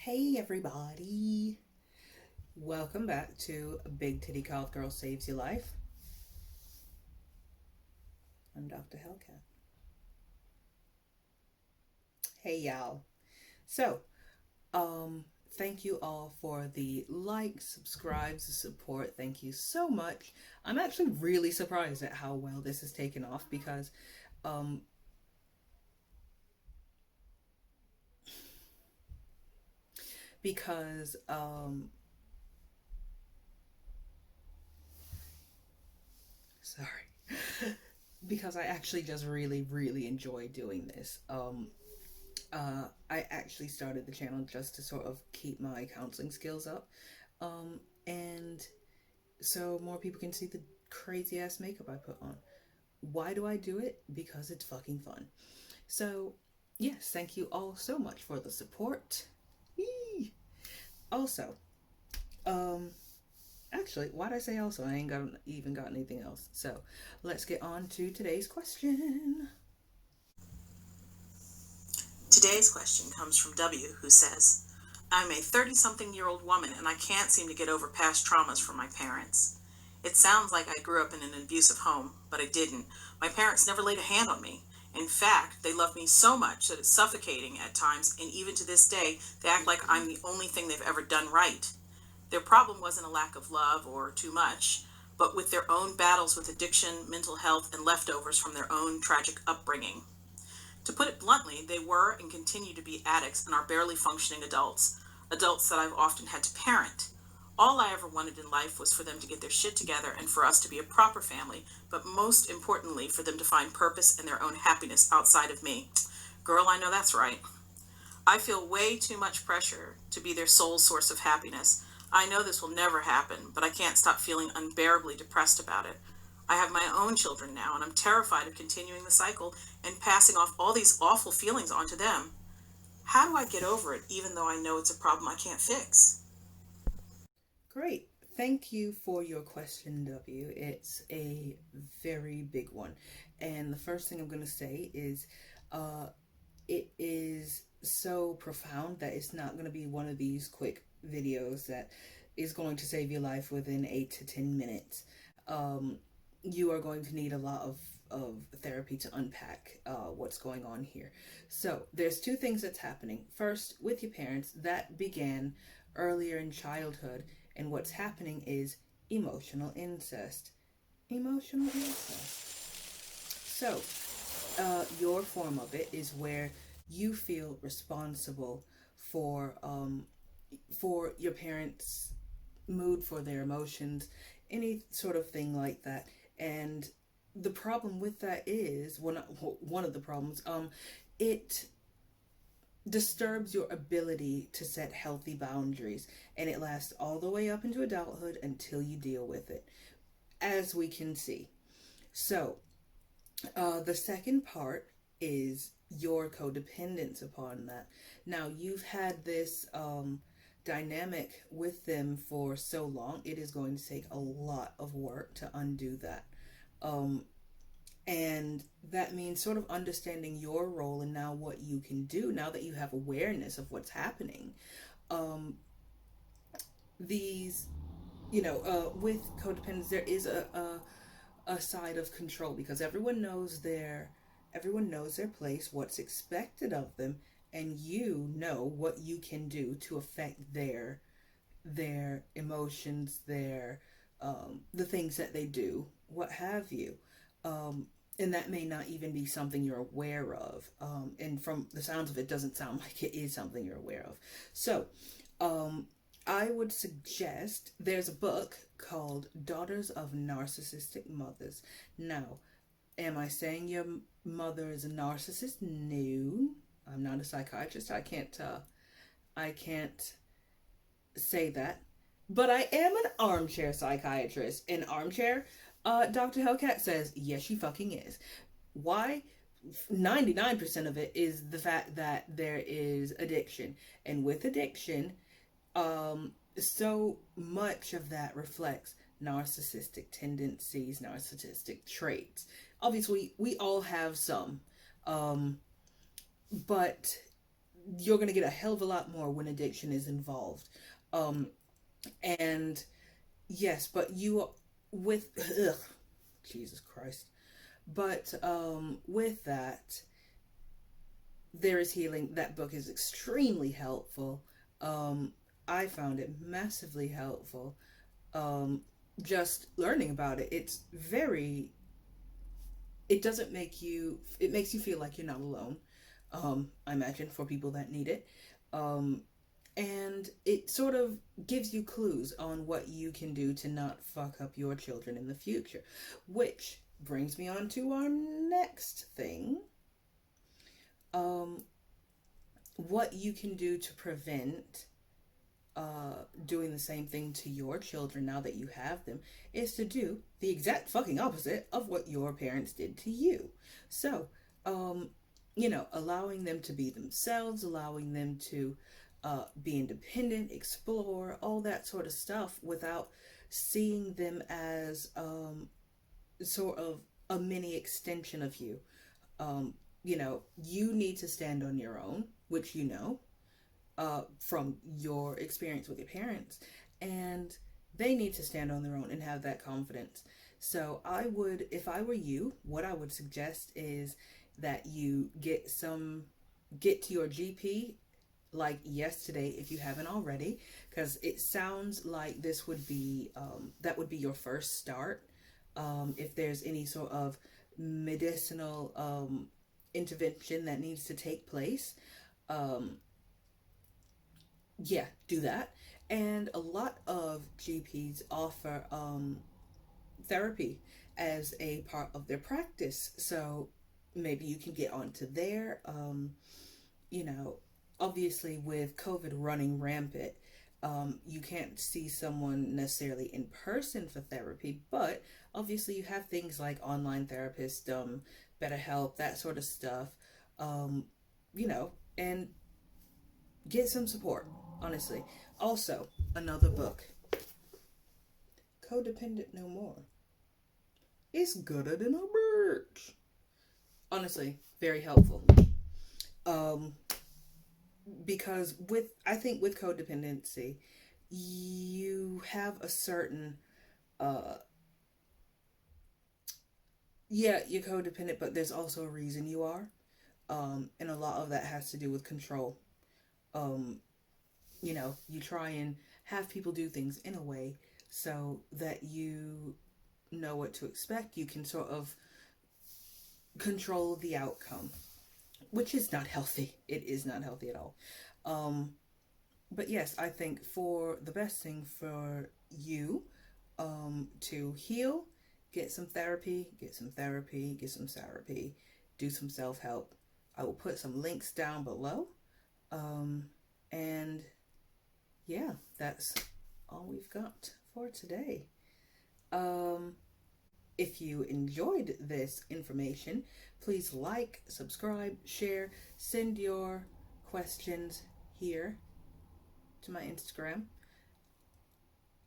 Hey everybody, welcome back to Big Titty Called Girl Saves Your Life. I'm Dr. Hellcat. Hey y'all. So, um, thank you all for the likes, subscribes, the support. Thank you so much. I'm actually really surprised at how well this has taken off um, because sorry, because I actually just really enjoy doing this. I actually started the channel just to sort of keep my counseling skills up. And so more people can see the crazy ass makeup I put on. Why do I do it? Because it's fucking fun. So, yes, thank you all so much for the support. Yee. Also, um, actually, why'd I say also? I ain't even got anything else. So, let's get on to today's question. Today's question comes from W, who says, I'm a 30-something-year-old woman and I can't seem to get over past traumas from my parents. It sounds like I grew up in an abusive home, but I didn't. My parents never laid a hand on me. In fact, they love me so much that it's suffocating at times, and even to this day, they act like I'm the only thing they've ever done right. Their problem wasn't a lack of love or too much, but with their own battles with addiction, mental health, and leftovers from their own tragic upbringing. To put it bluntly, they were and continue to be addicts and are barely functioning adults, adults that I've often had to parent. All I ever wanted in life was for them to get their shit together and for us to be a proper family, but most importantly, for them to find purpose and their own happiness outside of me. Girl, I know that's right. I feel way too much pressure to be their sole source of happiness. I know this will never happen, but I can't stop feeling unbearably depressed about it. I have my own children now, and I'm terrified of continuing the cycle and passing off all these awful feelings onto them. How do I get over it, even though I know it's a problem I can't fix? Great. Thank you for your question, W. It's a very big one. And the first thing I'm going to say is uh, it is so profound that it's not going to be one of these quick videos that is going to save your life within 8 to 10 minutes. Um, you are going to need a lot of therapy to unpack what's going on here. So, there's two things that's happening. First, with your parents, that began earlier in childhood, and what's happening is emotional incest. Emotional incest. So, your form of it is where you feel responsible for your parents' mood, for their emotions, any sort of thing like that. And the problem with that is one of the problems. It disturbs your ability to set healthy boundaries, and it lasts all the way up into adulthood until you deal with it, as we can see. So, the second part is your codependence upon that. Now, you've had this dynamic with them for so long, it is going to take a lot of work to undo that. Um, and that means sort of understanding your role and now what you can do now that you have awareness of what's happening. Um, these, with codependence, there is a side of control because everyone knows their place, what's expected of them, and you know what you can do to affect their emotions, their the things that they do, what have you. Um, and that may not even be something you're aware of. And from the sounds of it, doesn't sound like it is something you're aware of. So, um, I would suggest there's a book called Daughters of Narcissistic Mothers. Now, am I saying your mother is a narcissist? No. I'm not a psychiatrist. I can't say that. But I am an armchair psychiatrist. An armchair, Dr. Hellcat says, yes, she fucking is. Why? 99% of it is the fact that there is addiction. And with addiction, so much of that reflects narcissistic tendencies, narcissistic traits. Obviously, we all have some, um, but you're going to get a hell of a lot more when addiction is involved. Um, and yes, but you with ugh, Jesus Christ. But with that, there is healing. That book is extremely helpful. Um, I found it massively helpful. Um, just learning about it, it's very. It doesn't make you. It makes you feel like you're not alone. I imagine for people that need it. Um, and it sort of gives you clues on what you can do to not fuck up your children in the future, which brings me on to our next thing. Um, what you can do to prevent doing the same thing to your children now that you have them is to do the exact fucking opposite of what your parents did to you. So, um, allowing them to be themselves, allowing them to be independent, explore, all that sort of stuff without seeing them as sort of a mini extension of you. Um, you need to stand on your own, which from your experience with your parents, and they need to stand on their own and have that confidence. So I would, if I were you, what I would suggest is that you get to your GP like yesterday if you haven't already, because it sounds like this would be that would be your first start. If there's any sort of medicinal intervention that needs to take place, um, yeah, do that. And a lot of GPs offer therapy as a part of their practice. So maybe you can get onto there. You know, Obviously, with COVID running rampant, you can't see someone necessarily in person for therapy, but obviously, you have things like online therapists, BetterHelp, that sort of stuff. Um, and get some support, honestly. Also, another book, Codependent No More. It's gooder than a birch. Honestly, very helpful. Um, because I think with codependency, you have a certain, uh, yeah, you're codependent, but there's also a reason you are. And a lot of that has to do with control. Um, you try and have people do things in a way so that you know what to expect. You can sort of control the outcome, which is not healthy. It is not healthy at all. Um, but yes, I think for the best thing for you to heal, get some therapy, get some therapy, do some self help. I will put some links down below. Um, and yeah, that's all we've got for today. Um, if you enjoyed this information, please like, subscribe, share, send your questions here to my Instagram.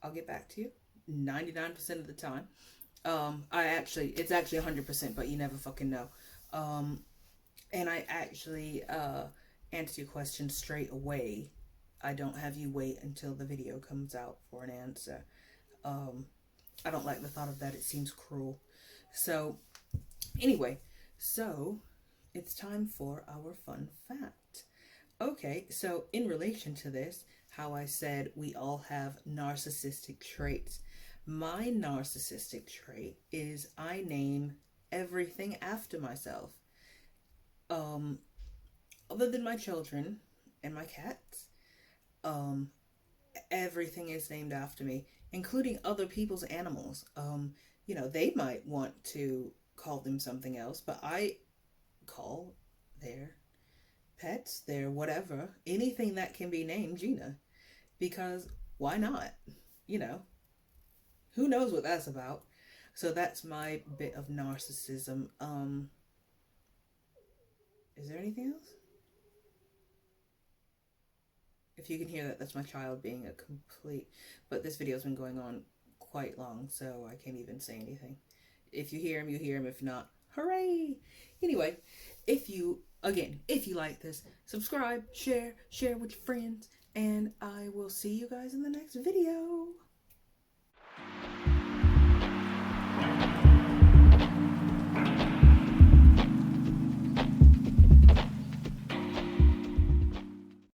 I'll get back to you 99% of the time. It's actually 100%, but you never fucking know. Um, and I actually answer your question straight away. I don't have you wait until the video comes out for an answer. Um, I don't like the thought of that. It seems cruel. So, anyway, so it's time for our fun fact. Okay, so in relation to this, how I said we all have narcissistic traits. My narcissistic trait is I name everything after myself. Um, Other than my children and my cats, um, everything is named after me, including other people's animals. They might want to call them something else, but I call their pets, their whatever, anything that can be named Gina, because why not? You know, who knows what that's about? So that's my bit of narcissism. Is there anything else? If you can hear that, that's my child being a complete. But this video's been going on quite long, so I can't even say anything. If you hear him, you hear him. If not, hooray! Anyway, if you Again, if you like this, subscribe, share with your friends, and I will see you guys in the next video.